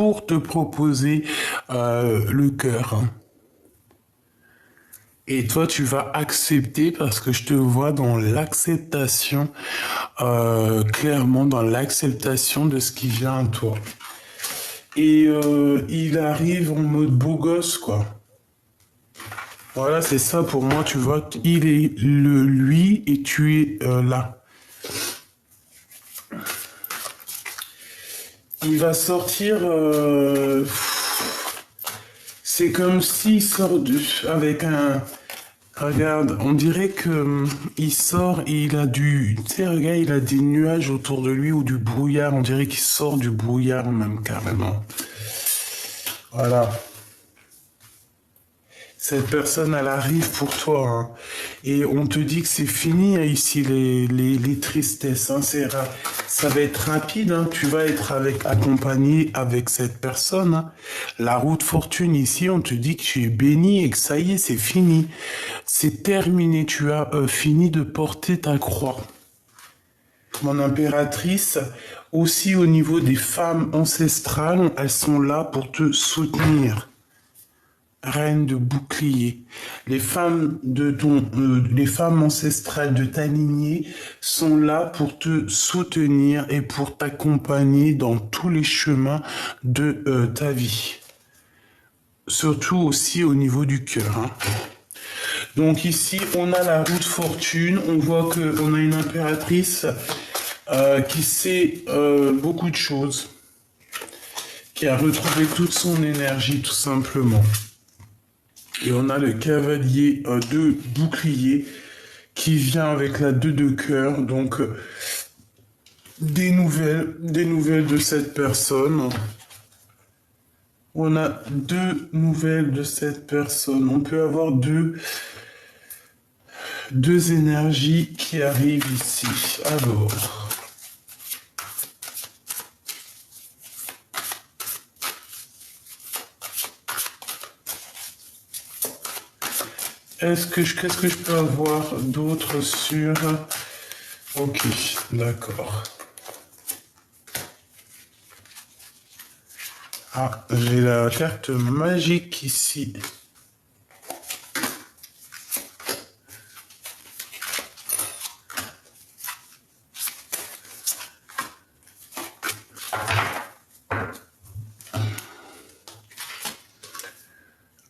pour te proposer le cœur, hein. Et toi, tu vas accepter parce que je te vois dans l'acceptation, clairement dans l'acceptation de ce qui vient à toi. Et il arrive en mode beau gosse, quoi. Voilà, c'est ça pour moi, tu vois. Il est le lui et tu es là. Il va sortir. C'est comme s'il sort avec un. Regarde, on dirait que il sort et il a du. Tu sais, regarde, il a des nuages autour de lui ou du brouillard. On dirait qu'il sort du brouillard même carrément. Voilà. Cette personne, elle arrive pour toi, hein. Et on te dit que c'est fini, hein, ici, les tristesses, hein. Ça va être rapide, hein. Tu vas être accompagné avec cette personne, hein. La route fortune, ici, on te dit que tu es béni et que ça y est, c'est fini. C'est terminé. Tu as fini de porter ta croix. Mon impératrice, aussi au niveau des femmes ancestrales, elles sont là pour te soutenir. Reine de bouclier. Les femmes les femmes ancestrales de ta lignée sont là pour te soutenir et pour t'accompagner dans tous les chemins de ta vie. Surtout aussi au niveau du cœur, hein. Donc ici, on a la roue de fortune. On voit qu'on a une impératrice qui sait beaucoup de choses, qui a retrouvé toute son énergie tout simplement. Et on a le cavalier de bouclier qui vient avec la 2 de cœur. Donc, des nouvelles de cette personne. On a 2 nouvelles de cette personne. On peut avoir deux énergies qui arrivent ici. Alors... qu'est-ce que je peux avoir d'autre sur... Ok, d'accord. Ah, j'ai la carte magique ici.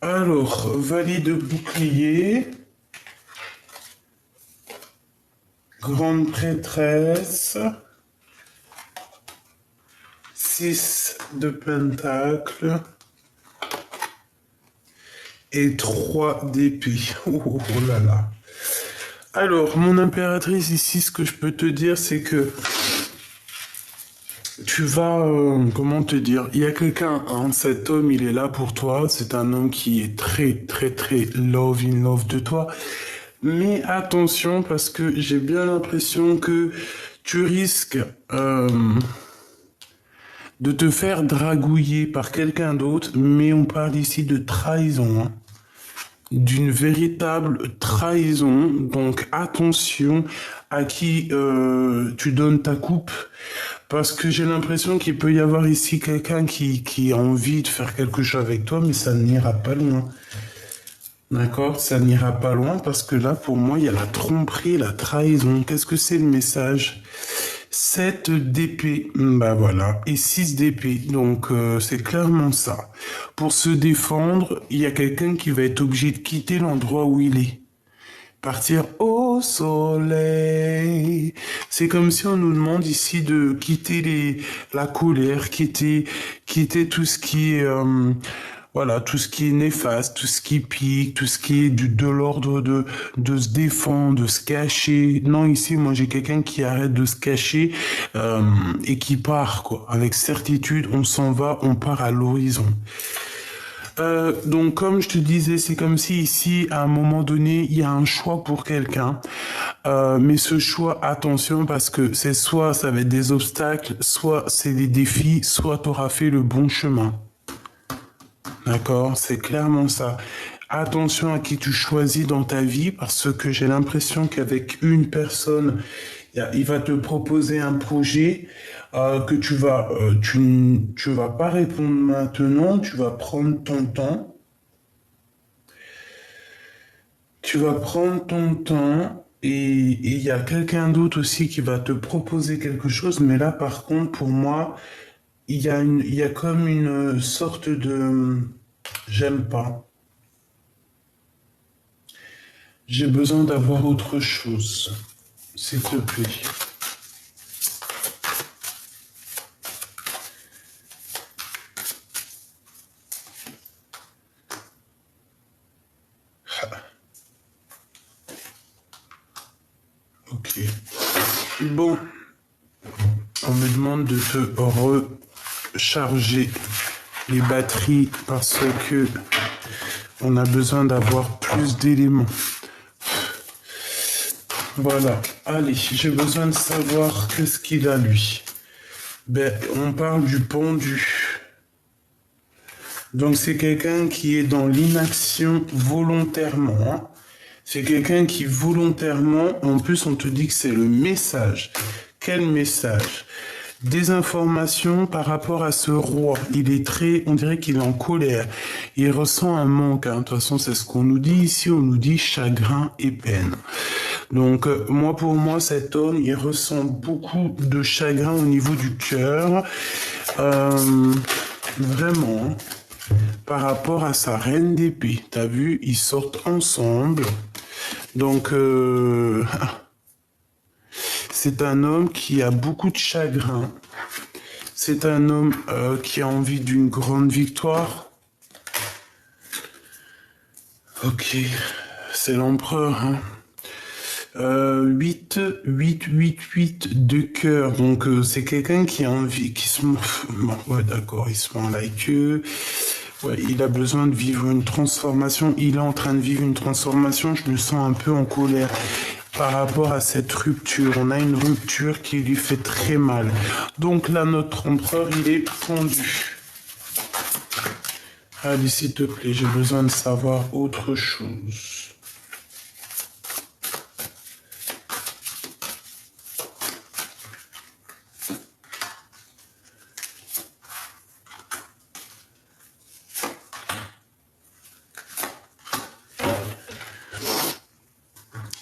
Alors, valide de bouclier, grande prêtresse, 6 de pentacle et 3 d'épée. Oh là là. Alors, mon impératrice ici, ce que je peux te dire, c'est que tu vas, comment te dire, il y a quelqu'un, hein, cet homme, il est là pour toi, c'est un homme qui est très, très, très in love de toi, mais attention, parce que j'ai bien l'impression que tu risques de te faire dragouiller par quelqu'un d'autre, mais on parle ici de trahison, hein. D'une véritable trahison, donc attention à qui tu donnes ta coupe, parce que j'ai l'impression qu'il peut y avoir ici quelqu'un qui a envie de faire quelque chose avec toi, mais ça n'ira pas loin. D'accord? Ça n'ira pas loin, parce que là, pour moi, il y a la tromperie, la trahison. Qu'est-ce que c'est le message? 7 d'épée, bah voilà, et 6 d'épée, donc c'est clairement ça. Pour se défendre, il y a quelqu'un qui va être obligé de quitter l'endroit où il est. Partir au soleil. C'est comme si on nous demande ici de quitter la colère, quitter tout ce qui est... voilà, tout ce qui est néfaste, tout ce qui pique, tout ce qui est de l'ordre de se défendre, de se cacher. Non, ici, moi, j'ai quelqu'un qui arrête de se cacher et qui part, quoi. Avec certitude, on s'en va, on part à l'horizon. Donc, comme je te disais, c'est comme si ici, à un moment donné, il y a un choix pour quelqu'un. Mais ce choix, attention, parce que c'est soit ça va être des obstacles, soit c'est des défis, soit tu auras fait le bon chemin. D'accord? C'est clairement ça. Attention à qui tu choisis dans ta vie, parce que j'ai l'impression qu'avec une personne, il va te proposer un projet. que tu vas pas répondre maintenant, tu vas prendre ton temps. Tu vas prendre ton temps et il y a quelqu'un d'autre aussi qui va te proposer quelque chose, mais là, par contre, pour moi, il y a comme une sorte de j'aime pas. J'ai besoin d'avoir autre chose, s'il te plaît. Ok. Bon, on me demande de te recharger les batteries parce que on a besoin d'avoir plus d'éléments. Voilà. Allez, j'ai besoin de savoir qu'est-ce qu'il a lui. Ben, on parle du pendu. Donc c'est quelqu'un qui est dans l'inaction volontairement, hein. C'est quelqu'un qui volontairement, en plus on te dit que c'est le message. Quel message? Des informations par rapport à ce roi. Il est très, on dirait qu'il est en colère. Il ressent un manque, hein. De toute façon, c'est ce qu'on nous dit ici. On nous dit chagrin et peine. Donc, moi, pour moi, cet homme, il ressent beaucoup de chagrin au niveau du cœur. Vraiment, par rapport à sa reine d'épée. T'as vu, ils sortent ensemble. Donc, c'est un homme qui a beaucoup de chagrin. C'est un homme qui a envie d'une grande victoire. Ok, c'est l'empereur, hein. 8 de cœur. Donc, c'est quelqu'un qui a envie, qui se... Bon, ouais, d'accord, il se met like eux. Ouais, il a besoin de vivre une transformation. Il est en train de vivre une transformation. Je me sens un peu en colère par rapport à cette rupture. On a une rupture qui lui fait très mal. Donc là, notre empereur, il est pendu. Allez, s'il te plaît, j'ai besoin de savoir autre chose.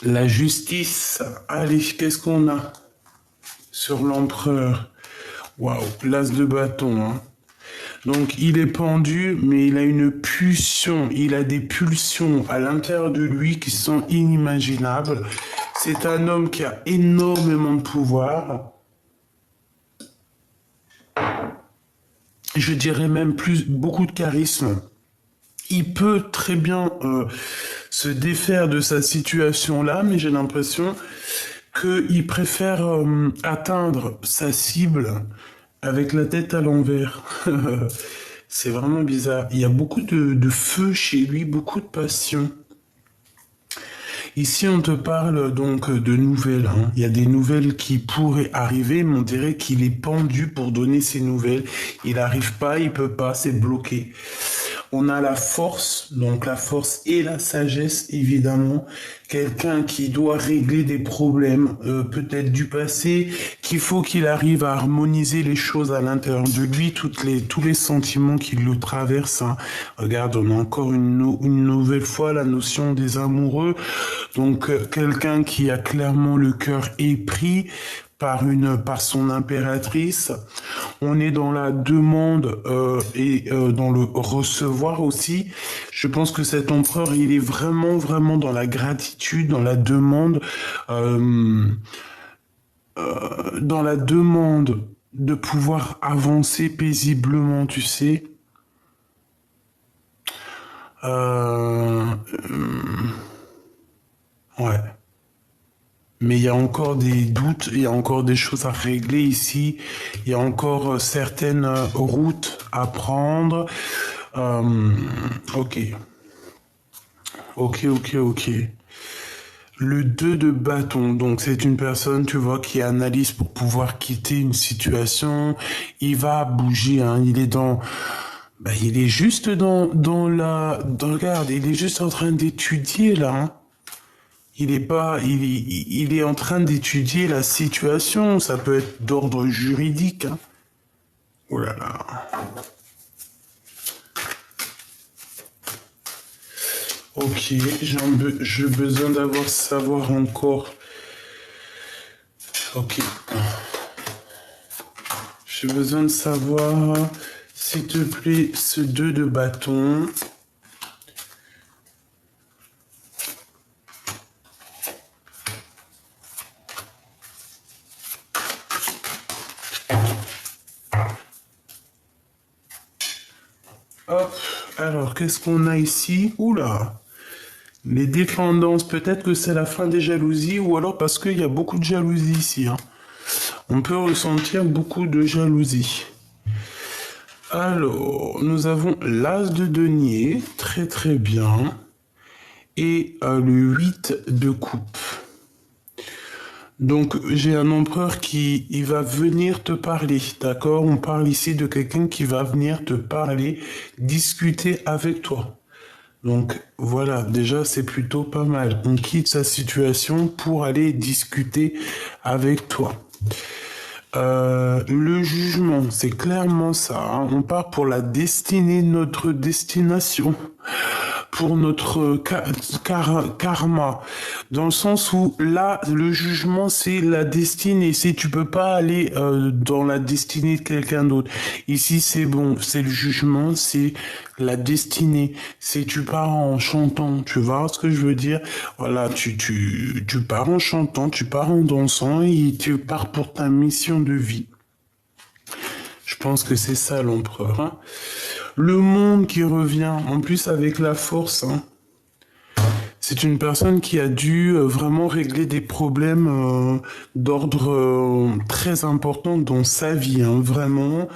La justice. Allez, qu'est-ce qu'on a sur l'empereur? Waouh, l'as de bâton, hein. Donc, il est pendu, mais il a une pulsion. Il a des pulsions à l'intérieur de lui qui sont inimaginables. C'est un homme qui a énormément de pouvoir. Je dirais même beaucoup de charisme. Il peut très bien se défaire de sa situation-là, mais j'ai l'impression qu'il préfère atteindre sa cible avec la tête à l'envers. C'est vraiment bizarre. Il y a beaucoup de feu chez lui, beaucoup de passion. Ici, on te parle donc de nouvelles, hein. Il y a des nouvelles qui pourraient arriver, mais on dirait qu'il est pendu pour donner ces nouvelles. Il n'arrive pas, il peut pas, c'est bloqué. On a la force, donc la force et la sagesse, évidemment. Quelqu'un qui doit régler des problèmes, peut-être du passé, qu'il faut qu'il arrive à harmoniser les choses à l'intérieur de lui, tous les sentiments qui le traversent, hein. Regarde, on a encore une nouvelle fois la notion des amoureux. Donc, quelqu'un qui a clairement le cœur épris par son impératrice. On est dans la demande et dans le recevoir aussi. Je pense que cet empereur, il est vraiment, vraiment dans la gratitude, dans la demande de pouvoir avancer paisiblement, tu sais. Ouais. Mais il y a encore des doutes, il y a encore des choses à régler ici, il y a encore certaines routes à prendre. Euh, ok, ok. Le 2 de bâton, donc c'est une personne, tu vois, qui analyse pour pouvoir quitter une situation. Il va bouger, hein, il est dans... Bah, il est juste regarde, il est juste en train d'étudier là, hein. il est pas, il est en train d'étudier la situation. Ça peut être d'ordre juridique, hein. Oh là là. Ok, j'ai besoin savoir encore. Ok. J'ai besoin de savoir, s'il te plaît, ce 2 de bâton. Hop, alors qu'est-ce qu'on a ici? Oula, les dépendances, peut-être que c'est la fin des jalousies, ou alors parce qu'il y a beaucoup de jalousie ici, hein. On peut ressentir beaucoup de jalousie. Alors, nous avons l'as de denier, très très bien, et le 8 de coupe. Donc, j'ai un empereur il va venir te parler, d'accord? On parle ici de quelqu'un qui va venir te parler, discuter avec toi. Donc, voilà, déjà, c'est plutôt pas mal. On quitte sa situation pour aller discuter avec toi. Le jugement, c'est clairement ça, hein. On part pour la destinée, notre destination, pour notre karma, dans le sens où là, le jugement, c'est la destinée. C'est tu peux pas aller dans la destinée de quelqu'un d'autre. Ici, c'est bon, c'est le jugement, c'est la destinée. C'est tu pars en chantant, tu vois ce que je veux dire? Voilà, tu pars en chantant, tu pars en dansant et tu pars pour ta mission de vie. Je pense que c'est ça l'empereur, hein. Le monde qui revient, en plus avec la force, hein. C'est une personne qui a dû vraiment régler des problèmes d'ordre très important dans sa vie, hein, vraiment.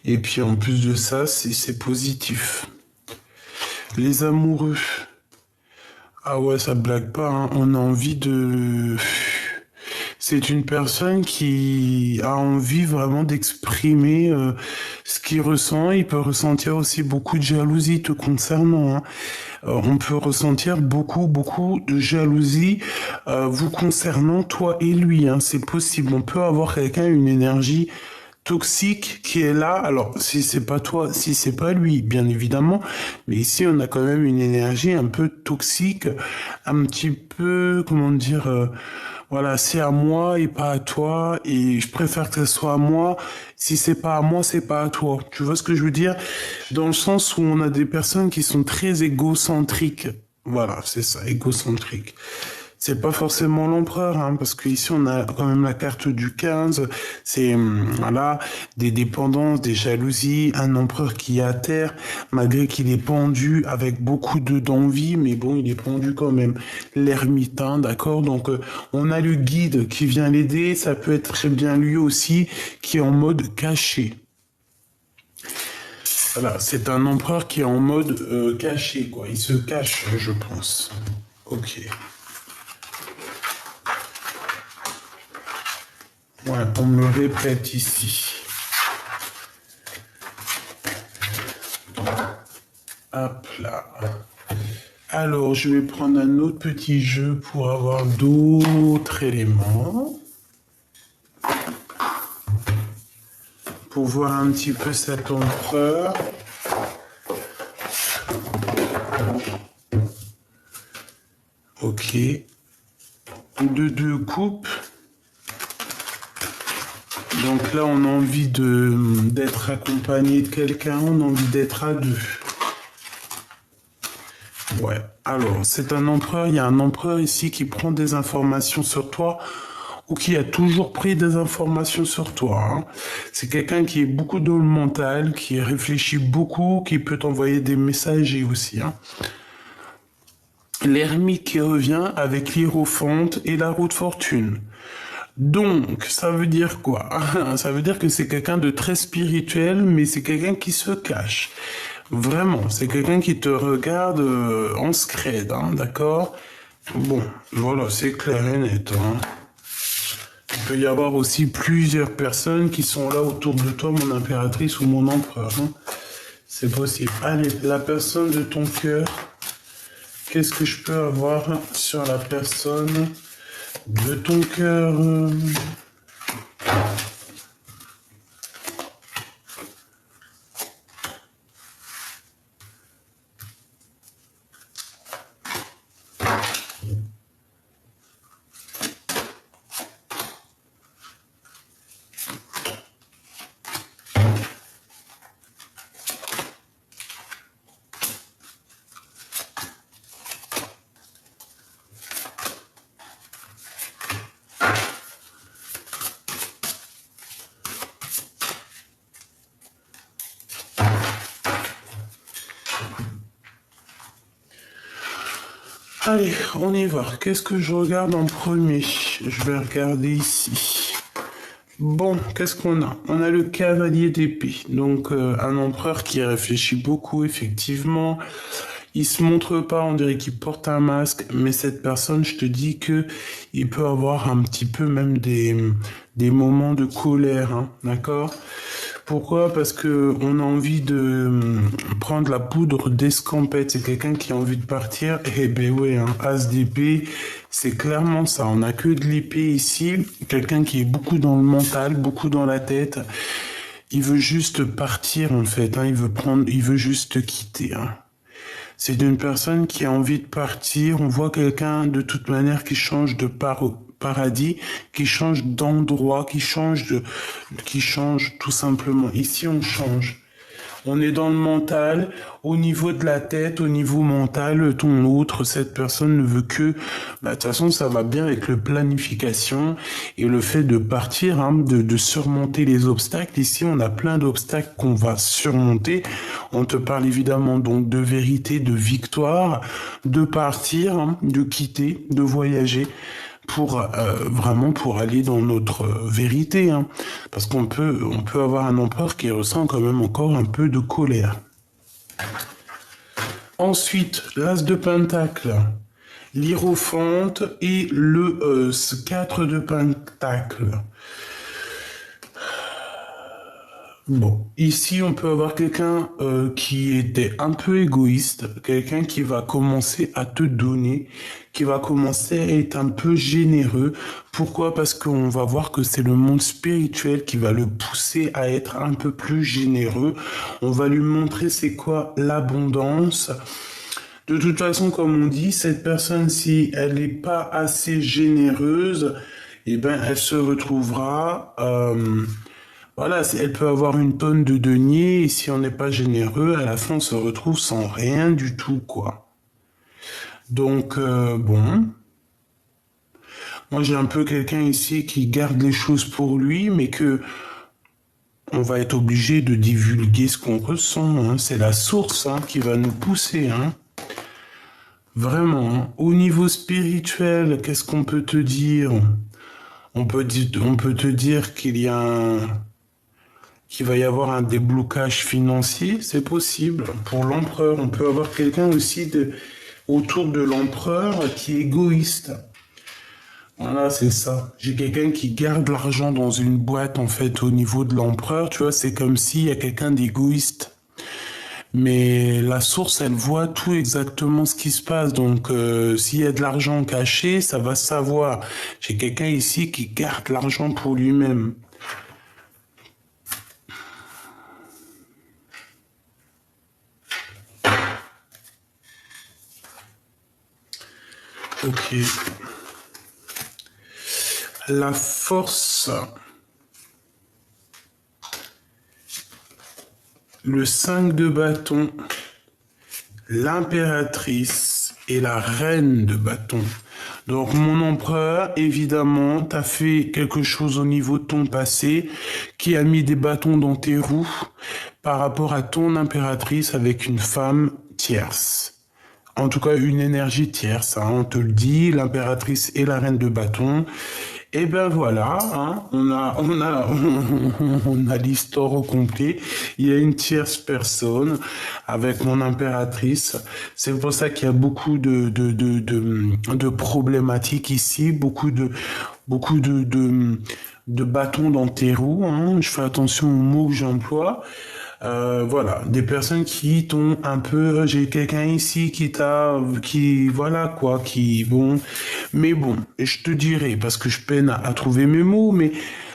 Et puis en plus de ça, c'est positif. Les amoureux. Ah ouais, ça blague pas, hein. On a envie de... C'est une personne qui a envie vraiment d'exprimer ce qu'il ressent. Il peut ressentir aussi beaucoup de jalousie te concernant, hein. On peut ressentir beaucoup de jalousie vous concernant, toi et lui, hein. C'est possible. On peut avoir quelqu'un, une énergie toxique qui est là. Alors, si c'est pas toi, si c'est pas lui, bien évidemment. Mais ici, on a quand même une énergie un peu toxique, un petit peu, comment dire, voilà, c'est à moi et pas à toi. Et je préfère que ce soit à moi. Si c'est pas à moi, c'est pas à toi. Tu vois ce que je veux dire? Dans le sens où on a des personnes qui sont très égocentriques. Voilà, c'est ça, égocentrique. C'est pas forcément l'empereur, hein, parce qu'ici on a quand même la carte du 15, c'est voilà, des dépendances, des jalousies, un empereur qui est à terre, malgré qu'il est pendu avec beaucoup d'envie, mais bon, il est pendu quand même. L'ermitain, d'accord? Donc on a le guide qui vient l'aider, ça peut être très bien lui aussi, qui est en mode caché. Voilà, c'est un empereur qui est en mode caché, quoi. Il se cache, je pense. Ok. Ouais, on me le répète ici. Hop là. Alors, je vais prendre un autre petit jeu pour avoir d'autres éléments. Pour voir un petit peu cet empereur. Ok. Deux coupes. Donc là, on a envie d'être accompagné de quelqu'un, on a envie d'être à deux. Ouais, alors, c'est un empereur, il y a un empereur ici qui prend des informations sur toi ou qui a toujours pris des informations sur toi, hein. C'est quelqu'un qui est beaucoup dans le mental, qui réfléchit beaucoup, qui peut t'envoyer des messages aussi, hein. L'ermite qui revient avec l'hiérophante et la roue de fortune. Donc, ça veut dire quoi? Ça veut dire que c'est quelqu'un de très spirituel, mais c'est quelqu'un qui se cache. Vraiment, c'est quelqu'un qui te regarde en scred, hein, d'accord? Bon, voilà, c'est clair et net, hein. Il peut y avoir aussi plusieurs personnes qui sont là autour de toi, mon impératrice ou mon empereur, hein. C'est possible. Allez, la personne de ton cœur, qu'est-ce que je peux avoir sur la personne de ton cœur? Allez, on y va. Qu'est-ce que je regarde en premier? Je vais regarder ici. Bon, qu'est-ce qu'on a? On a le cavalier d'épée. Donc, un empereur qui réfléchit beaucoup, effectivement. Il se montre pas, on dirait qu'il porte un masque. Mais cette personne, je te dis que il peut avoir un petit peu même des moments de colère, hein, d'accord? Pourquoi? Parce que on a envie de prendre la poudre d'escampette. C'est quelqu'un qui a envie de partir. Eh ben ouais, hein, as d'épée, c'est clairement ça. On n'a que de l'épée ici. Quelqu'un qui est beaucoup dans le mental, beaucoup dans la tête. Il veut juste partir en fait. Hein. Il veut juste te quitter. Hein. C'est d'une personne qui a envie de partir. On voit quelqu'un de toute manière qui change de paradis, qui change d'endroit, qui change tout simplement. Ici, on change. On est dans le mental, au niveau de la tête, au niveau mental, ton autre, cette personne ne veut que, de toute façon, ça va bien avec le planification et le fait de partir, hein, de surmonter les obstacles. Ici, on a plein d'obstacles qu'on va surmonter. On te parle évidemment donc de vérité, de victoire, de partir, hein, de quitter, de voyager pour vraiment pour aller dans notre vérité, hein. Parce qu'on peut avoir un empereur qui ressent quand même encore un peu de colère. Ensuite, l'as de pentacle, l'hiérophante et le 4 de pentacle. Bon, ici on peut avoir quelqu'un qui était un peu égoïste, quelqu'un qui va commencer à te donner, qui va commencer à être un peu généreux. Pourquoi? Parce qu'on va voir que c'est le monde spirituel qui va le pousser à être un peu plus généreux. On va lui montrer c'est quoi l'abondance. De toute façon, comme on dit, cette personne, si elle n'est pas assez généreuse, eh ben, elle se retrouvera... voilà, elle peut avoir une tonne de deniers et si on n'est pas généreux, à la fin on se retrouve sans rien du tout, quoi. Donc, bon. Moi j'ai un peu quelqu'un ici qui garde les choses pour lui, mais que on va être obligé de divulguer ce qu'on ressent. Hein. C'est la source hein, qui va nous pousser. Hein. Vraiment. Hein. Au niveau spirituel, qu'est-ce qu'on peut te dire? On peut te dire qu'il va y avoir un déblocage financier, c'est possible. Pour l'empereur, on peut avoir quelqu'un aussi autour de l'empereur qui est égoïste. Voilà, c'est ça. J'ai quelqu'un qui garde l'argent dans une boîte, en fait, au niveau de l'empereur. Tu vois, c'est comme s'il y a quelqu'un d'égoïste. Mais la source, elle voit tout exactement ce qui se passe. Donc, s'il y a de l'argent caché, ça va savoir. J'ai quelqu'un ici qui garde l'argent pour lui-même. Ok. La force. Le 5 de bâton. L'impératrice et la reine de bâton. Donc mon empereur, évidemment, t'as fait quelque chose au niveau de ton passé qui a mis des bâtons dans tes roues par rapport à ton impératrice avec une femme tierce. En tout cas, une énergie tierce, hein, on te le dit, l'impératrice et la reine de bâton. Et ben voilà, hein, on a l'histoire au complet. Il y a une tierce personne avec mon impératrice. C'est pour ça qu'il y a beaucoup de problématiques ici, beaucoup de bâtons dans tes roues. Hein. Je fais attention aux mots que j'emploie. Voilà, des personnes qui t'ont un peu, j'ai quelqu'un ici voilà quoi, bon, mais bon, je te dirai, parce que je peine à trouver mes mots, mais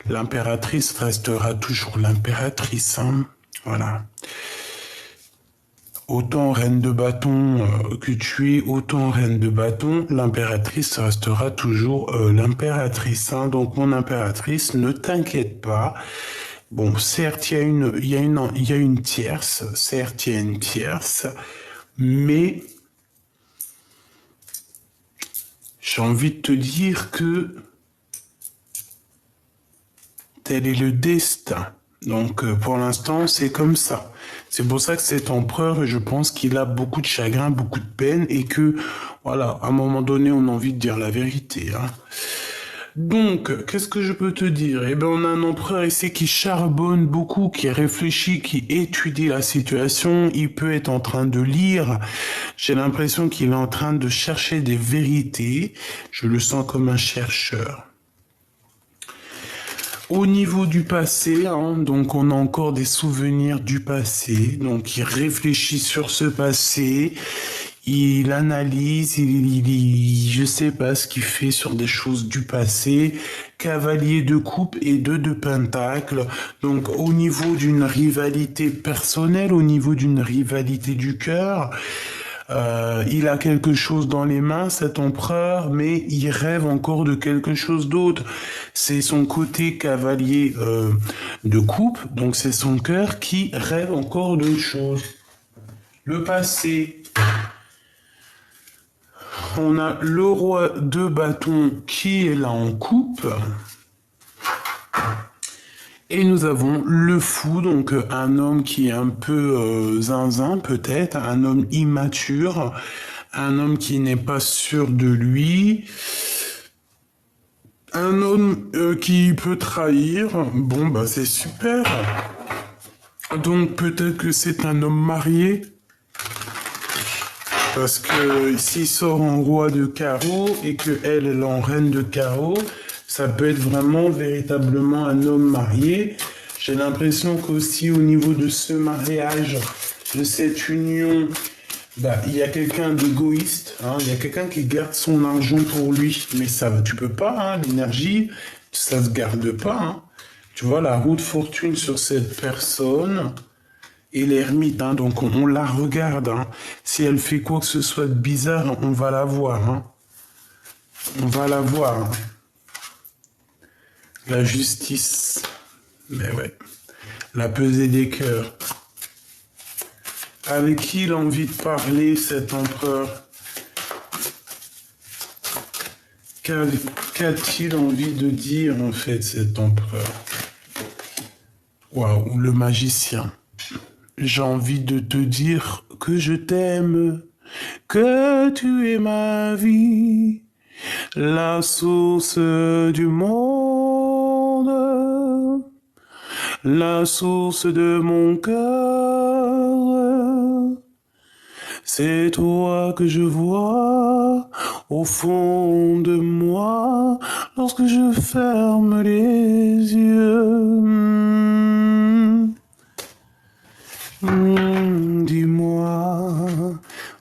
l'impératrice restera toujours l'impératrice, hein, voilà. Autant reine de bâton que tu es, autant reine de bâton, l'impératrice restera toujours l'impératrice, hein. Donc mon impératrice, ne t'inquiète pas. Bon, certes, il y a une tierce, certes, il y a une tierce, mais j'ai envie de te dire que tel est le destin. Donc, pour l'instant, c'est comme ça. C'est pour ça que cet empereur, je pense qu'il a beaucoup de chagrin, beaucoup de peine, et que, voilà, à un moment donné, on a envie de dire la vérité, hein. Donc, qu'est-ce que je peux te dire? Eh bien, on a un empereur ici qui charbonne beaucoup, qui réfléchit, qui étudie la situation. Il peut être en train de lire. J'ai l'impression qu'il est en train de chercher des vérités. Je le sens comme un chercheur. Au niveau du passé, hein, donc on a encore des souvenirs du passé. Donc, il réfléchit sur ce passé. Il analyse, je sais pas ce qu'il fait sur des choses du passé. Cavalier de coupe et deux de pentacle. Donc, au niveau d'une rivalité personnelle, au niveau d'une rivalité du cœur, il a quelque chose dans les mains, cet empereur, mais il rêve encore de quelque chose d'autre. C'est son côté cavalier de coupe, donc c'est son cœur qui rêve encore d'autre chose. Le passé. On a le roi de bâton qui est là en coupe. Et nous avons le fou, donc un homme qui est un peu zinzin peut-être, un homme immature, un homme qui n'est pas sûr de lui, un homme qui peut trahir. Bon, bah c'est super. Donc peut-être que c'est un homme marié. Parce que s'il sort en roi de carreau et qu'elle est en reine de carreau, ça peut être vraiment véritablement un homme marié. J'ai l'impression qu'aussi au niveau de ce mariage, de cette union, bah, il y a quelqu'un d'égoïste, hein, il y a quelqu'un qui garde son argent pour lui. Mais ça, tu peux pas, hein, l'énergie, ça se garde pas. Hein. Tu vois, la roue de fortune sur cette personne et l'ermite, hein, donc on la regarde. Hein. Si elle fait quoi que ce soit de bizarre, on va la voir. Hein. On va la voir. Hein. La justice. Mais ouais. La pesée des cœurs. Avec qui il a envie de parler, cet empereur? Qu'a-t-il envie de dire, en fait, cet empereur? Waouh, le magicien. J'ai envie de te dire que je t'aime, que tu es ma vie, la source du monde, la source de mon cœur. C'est toi que je vois au fond de moi lorsque je ferme les yeux. Dis-moi.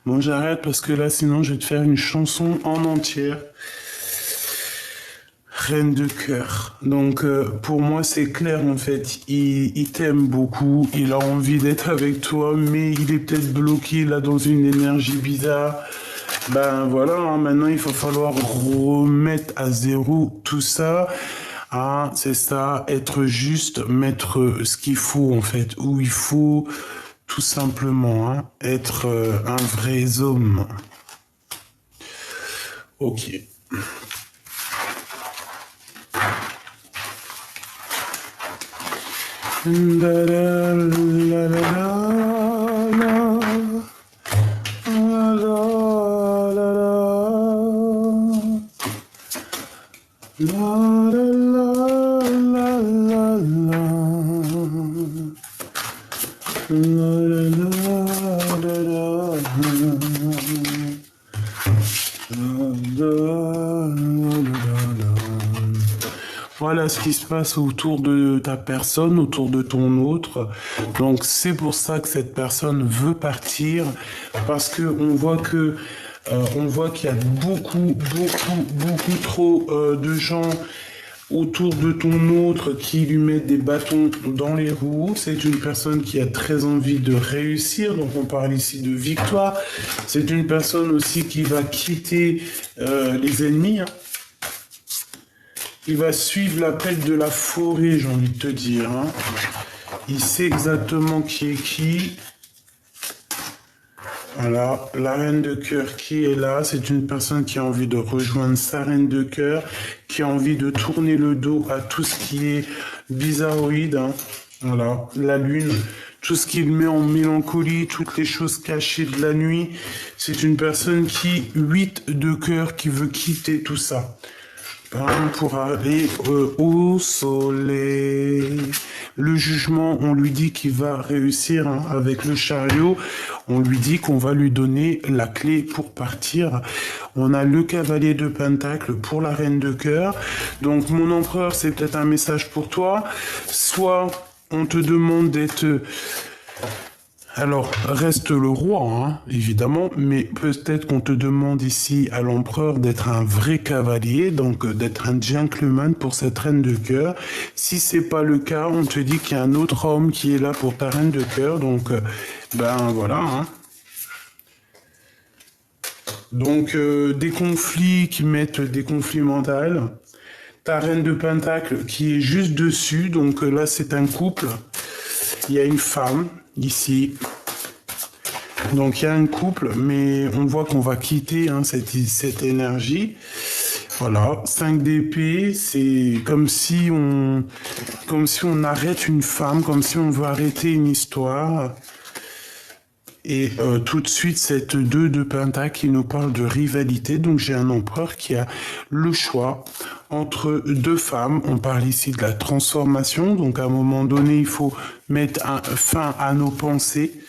Bon, j'arrête parce que là, sinon, je vais te faire une chanson en entière. Reine de cœur. Donc, pour moi, c'est clair, en fait. Il t'aime beaucoup. Il a envie d'être avec toi, mais il est peut-être bloqué, là, dans une énergie bizarre. Ben, voilà, hein, maintenant, il va falloir remettre à zéro tout ça. Ah, c'est ça, être juste, mettre ce qu'il faut, en fait, où il faut, tout simplement, hein, être un vrai homme. Ok. La la la la la. Voilà. voilà ce qui se passe autour de ta personne, autour de ton autre. Donc c'est pour ça que cette personne veut partir, parce que on voit qu'il y a beaucoup trop de gens autour de ton autre qui lui mettent des bâtons dans les roues. C'est une personne qui a très envie de réussir, donc on parle ici de victoire. C'est une personne aussi qui va quitter les ennemis, hein. Il va suivre l'appel de la forêt, j'ai envie de te dire, hein. Il sait exactement qui est qui. Voilà, la reine de cœur qui est là, c'est une personne qui a envie de rejoindre sa reine de cœur, qui a envie de tourner le dos à tout ce qui est bizarroïde, hein. Voilà, la lune, tout ce qui le met en mélancolie, toutes les choses cachées de la nuit. C'est une personne qui, 8 de cœur, qui veut quitter tout ça. Pour aller au soleil. Le jugement, on lui dit qu'il va réussir, hein, avec le chariot. On lui dit qu'on va lui donner la clé pour partir. On a le cavalier de pentacle pour la reine de cœur. Donc mon empereur, c'est peut-être un message pour toi. Soit on te demande d'être... Alors, reste le roi, hein, évidemment, mais peut-être qu'on te demande ici à l'empereur d'être un vrai cavalier, donc d'être un gentleman pour cette reine de cœur. Si c'est pas le cas, on te dit qu'il y a un autre homme qui est là pour ta reine de cœur, donc ben voilà, hein. Donc des conflits qui mettent des conflits mentaux. Ta reine de pentacle qui est juste dessus, donc là c'est un couple. Il y a une femme ici. Donc il y a un couple, mais on voit qu'on va quitter, hein, cette énergie. Voilà, 5 d'épée, c'est comme si on arrête une femme, comme si on veut arrêter une histoire. Et tout de suite, cette 2 de pentacle qui nous parle de rivalité. Donc j'ai un empereur qui a le choix entre 2 femmes. On parle ici de la transformation. Donc à un moment donné, il faut mettre fin à nos pensées.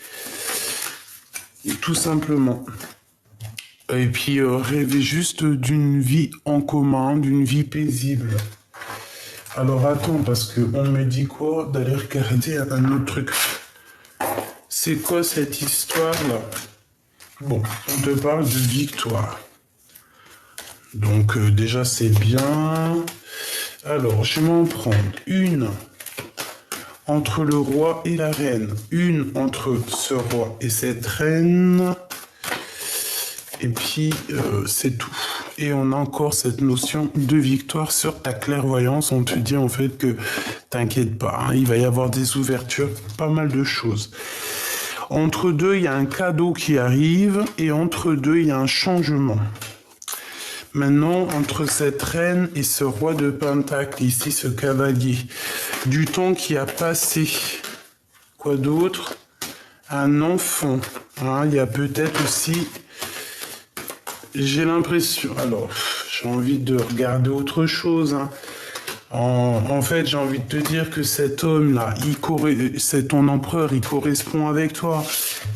Et tout simplement. Et puis rêver juste d'une vie en commun, d'une vie paisible. Alors attends, parce que on me dit quoi d'aller regarder un autre truc. C'est quoi cette histoire-là? Bon, on te parle de victoire. Donc déjà c'est bien. Alors, je vais m'en prendre une entre le roi et la reine. Une entre ce roi et cette reine. Et puis, c'est tout. Et on a encore cette notion de victoire sur ta clairvoyance. On te dit en fait que t'inquiète pas, hein, il va y avoir des ouvertures, pas mal de choses. Entre deux, il y a un cadeau qui arrive et entre deux, il y a un changement. Maintenant, entre cette reine et ce roi de pentacle, ici, ce cavalier, du temps qui a passé. Quoi d'autre? Un enfant. Hein, il y a peut-être aussi... J'ai l'impression... Alors, j'ai envie de regarder autre chose, hein. En fait, j'ai envie de te dire que cet homme-là, c'est ton empereur, il correspond avec toi.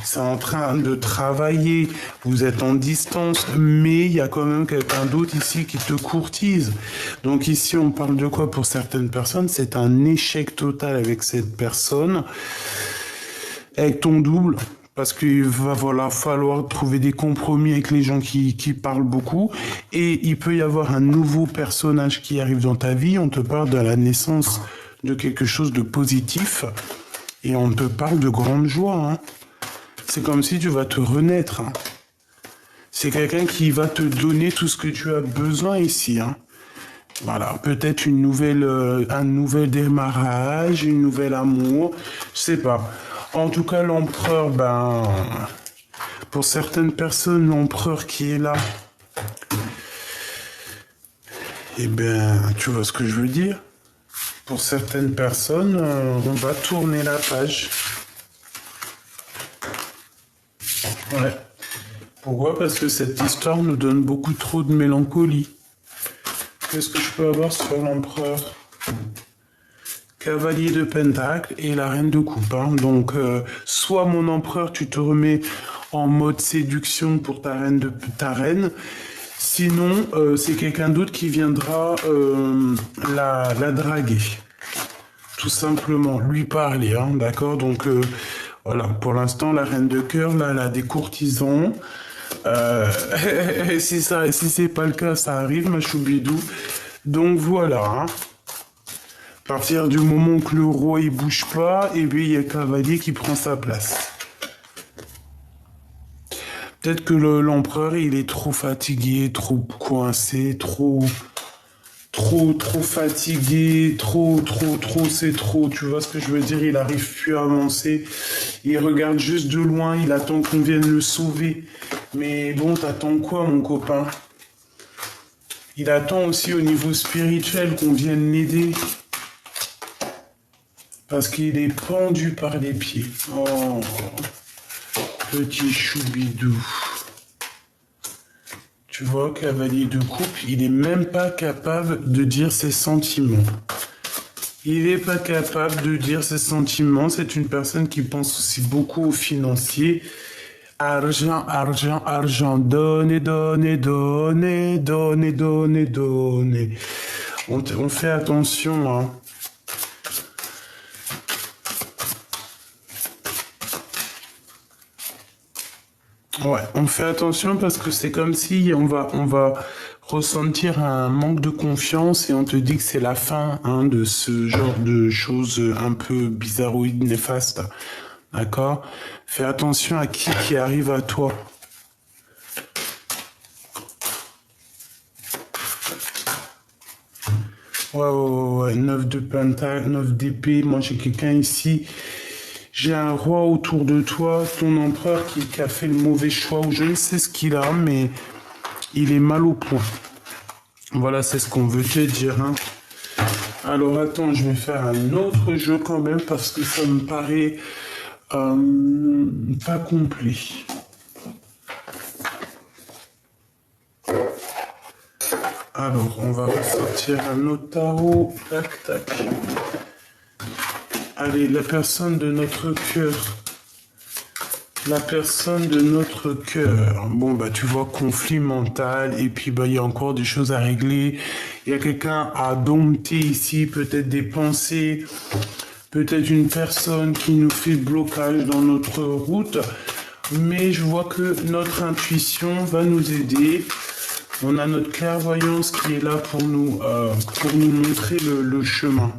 C'est en train de travailler. Vous êtes en distance, mais il y a quand même quelqu'un d'autre ici qui te courtise. Donc ici, on parle de quoi pour certaines personnes? C'est un échec total avec cette personne, avec ton double. Parce qu'il va falloir trouver des compromis avec les gens qui parlent beaucoup. Et il peut y avoir un nouveau personnage qui arrive dans ta vie. On te parle de la naissance de quelque chose de positif. Et on te parle de grande joie, hein. C'est comme si tu vas te renaître, hein. C'est quelqu'un qui va te donner tout ce que tu as besoin ici, hein. Voilà, peut-être un nouvel démarrage, une nouvelle amour, je sais pas. En tout cas, l'empereur, pour certaines personnes, l'empereur qui est là, eh ben, tu vois ce que je veux dire? Pour certaines personnes, on va tourner la page. Ouais. Pourquoi? Parce que cette histoire nous donne beaucoup trop de mélancolie. Qu'est-ce que je peux avoir sur l'empereur? Cavalier de pentacle et la reine de coupe, hein. Donc, soit mon empereur, tu te remets en mode séduction pour ta reine, Sinon, c'est quelqu'un d'autre qui viendra la draguer. Tout simplement, lui parler, hein, d'accord? Donc, voilà, pour l'instant, la reine de cœur, là, elle a des courtisans. Euh, si c'est pas le cas, ça arrive, ma choubidou. Donc, voilà, hein. À partir du moment que le roi, il bouge pas, et puis il y a le cavalier qui prend sa place. Peut-être que l'empereur, il est trop fatigué, trop coincé, trop fatigué, trop, c'est trop. Tu vois ce que je veux dire? Il arrive plus à avancer. Il regarde juste de loin, il attend qu'on vienne le sauver. Mais bon, t'attends quoi, mon copain? Il attend aussi au niveau spirituel qu'on vienne l'aider. Parce qu'il est pendu par les pieds. Oh, petit choubidou. Tu vois, cavalier de coupe, il est même pas capable de dire ses sentiments. Il n'est pas capable de dire ses sentiments. C'est une personne qui pense aussi beaucoup aux financiers. Argent, argent, argent, donnez, donnez, donnez, donnez, donnez, donnez. On fait attention, hein. Ouais, on fait attention parce que c'est comme si on va ressentir un manque de confiance et on te dit que c'est la fin, hein, de ce genre de choses un peu bizarroïdes, néfastes. D'accord? Fais attention à qui arrive à toi. Ouais. 9 de pentacle, 9 d'épée. Moi, j'ai quelqu'un ici. J'ai un roi autour de toi, ton empereur qui a fait le mauvais choix, ou je ne sais ce qu'il a, mais il est mal au point. Voilà, c'est ce qu'on veut te dire, hein. Alors attends, je vais faire un autre jeu quand même, parce que ça me paraît pas complet. Alors, on va ressortir un autre tarot. Tac, tac. Allez, la personne de notre cœur. La personne de notre cœur. Bon, bah, tu vois, conflit mental. Et puis, bah, il y a encore des choses à régler. Il y a quelqu'un à dompter ici. Peut-être des pensées. Peut-être une personne qui nous fait blocage dans notre route. Mais je vois que notre intuition va nous aider. On a notre clairvoyance qui est là pour nous montrer le chemin.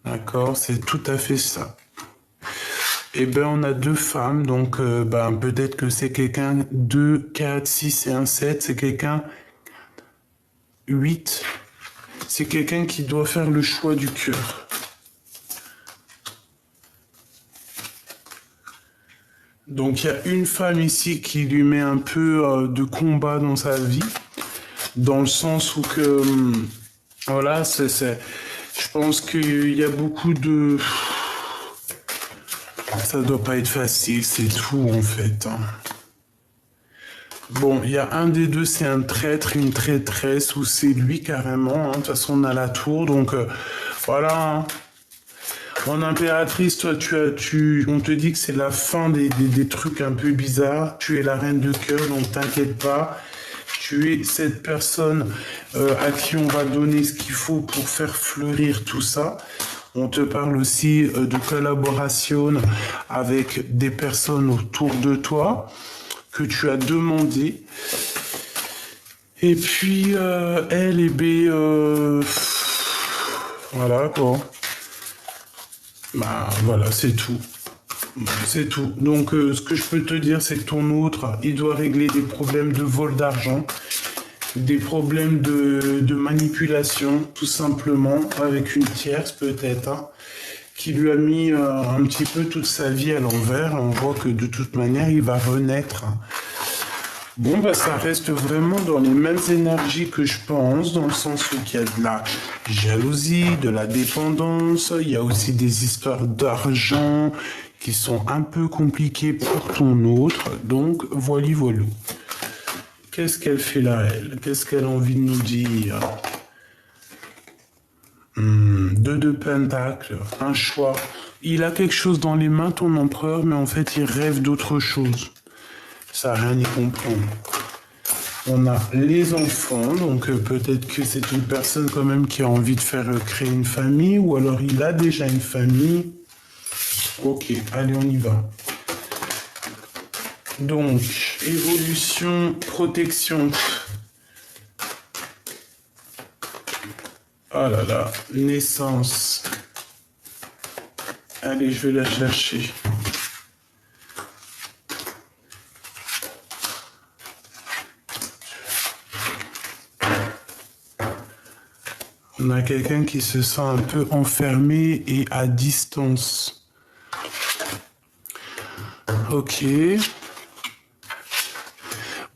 D'accord, c'est tout à fait ça. Eh ben, on a deux femmes, donc peut-être que c'est quelqu'un 2, 4, 6 et un 7, c'est quelqu'un 8. C'est quelqu'un qui doit faire le choix du cœur. Donc il y a une femme ici qui lui met un peu de combat dans sa vie, dans le sens où que, voilà, je pense qu'il y a beaucoup de... Ça doit pas être facile, c'est tout en fait, hein. Bon, il y a un des deux, c'est un traître, une traîtresse, ou c'est lui carrément, hein. De toute façon, on a la tour, donc voilà, hein. Mon impératrice, toi, on te dit que c'est la fin des trucs un peu bizarres. Tu es la reine de cœur, donc t'inquiète pas. Tu es cette personne à qui on va donner ce qu'il faut pour faire fleurir tout ça. On te parle aussi de collaboration avec des personnes autour de toi que tu as demandé. Et puis, elle et B, voilà quoi. Bah voilà, c'est tout. C'est tout. Donc ce que je peux te dire, c'est que ton autre, il doit régler des problèmes de vol d'argent, des problèmes de manipulation, tout simplement, avec une tierce peut-être, hein, qui lui a mis un petit peu toute sa vie à l'envers. On voit que de toute manière, il va renaître. Bon, bah, ça reste vraiment dans les mêmes énergies que je pense, dans le sens où il y a de la jalousie, de la dépendance, il y a aussi des histoires d'argent qui sont un peu compliquées pour ton autre, donc voilà. Qu'est-ce qu'elle fait là, elle? Qu'est-ce qu'elle a envie de nous dire? 2 de pentacle, un choix. Il a quelque chose dans les mains, ton empereur, mais en fait, il rêve d'autre chose. Ça n'a rien y comprendre. On a les enfants, donc peut-être que c'est une personne quand même qui a envie de faire créer une famille, ou alors il a déjà une famille. Ok, allez, on y va. Donc, évolution, protection. Ah là là, naissance. Allez, je vais la chercher. On a quelqu'un qui se sent un peu enfermé et à distance. Ok.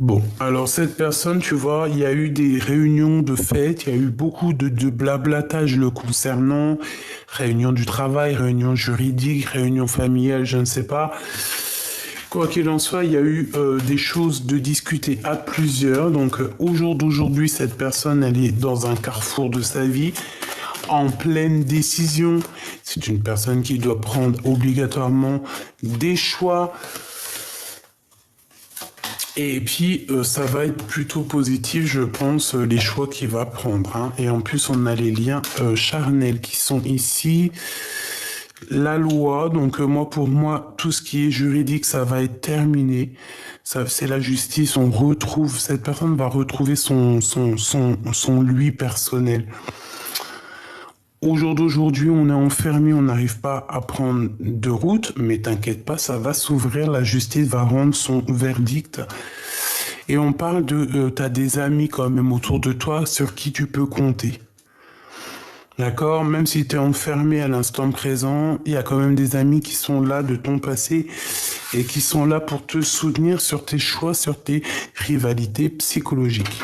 Bon, alors cette personne, tu vois, il y a eu des réunions de fête, il y a eu beaucoup de blablatage le concernant, réunion du travail, réunion juridique, réunion familiale, je ne sais pas. Quoi qu'il en soit, il y a eu des choses de discuter à plusieurs. Donc au jour d'aujourd'hui, cette personne, elle est dans un carrefour de sa vie, en pleine décision. C'est une personne qui doit prendre obligatoirement des choix. Et puis, ça va être plutôt positif, je pense, les choix qu'il va prendre. Hein. Et en plus, on a les liens charnels qui sont ici. La loi, donc pour moi, tout ce qui est juridique, ça va être terminé. Ça, c'est la justice, on retrouve, cette personne va retrouver son lui personnel. Au jour d'aujourd'hui, on est enfermé, on n'arrive pas à prendre de route, mais t'inquiète pas, ça va s'ouvrir, la justice va rendre son verdict. Et on parle de, t'as des amis quand même autour de toi sur qui tu peux compter. D'accord? Même si tu es enfermé à l'instant présent, il y a quand même des amis qui sont là de ton passé et qui sont là pour te soutenir sur tes choix, sur tes rivalités psychologiques.